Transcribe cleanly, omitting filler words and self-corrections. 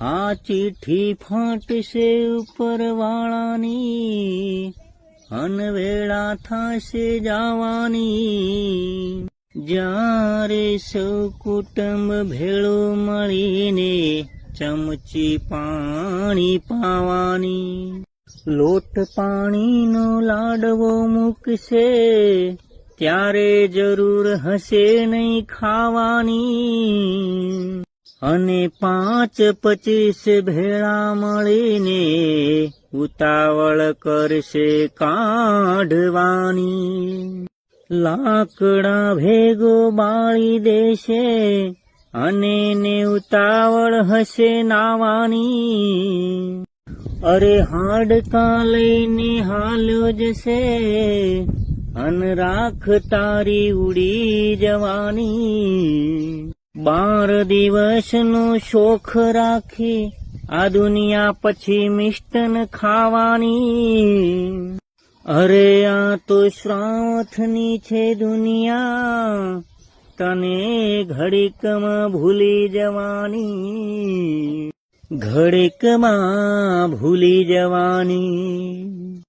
આ ચિઠ્ઠી ફાટશે ઉપરવાળાની, અનવેળા થશે જવાની. જ્યારે સૌ કુટુંબ ભેળું મળીને ચમચી પાણી પાવાની. લોટ પાણીનો લાડવો મૂકશે ત્યારે જરૂર હશે નહીં ખાવાની. અને 5-25 ભેળા મળીને ઉતાવળ કરશે કાઢવાની. લાકડા ભેગો બાળી દેશે અને ને ઉતાવળ હશે નાવાની. અરે હાડકા લઈને હાલ્યો જશે અન રાખ તારી ઉડી જવાની. 12 દિવસનો શોખ રાખી આ દુનિયા પછી મિષ્ટન ખાવાની. અરે આ તો શ્રાવથની છે દુનિયા, તને ઘડીકમાં ભૂલી જવાની. ઘડીકમાં ભૂલી જવાની.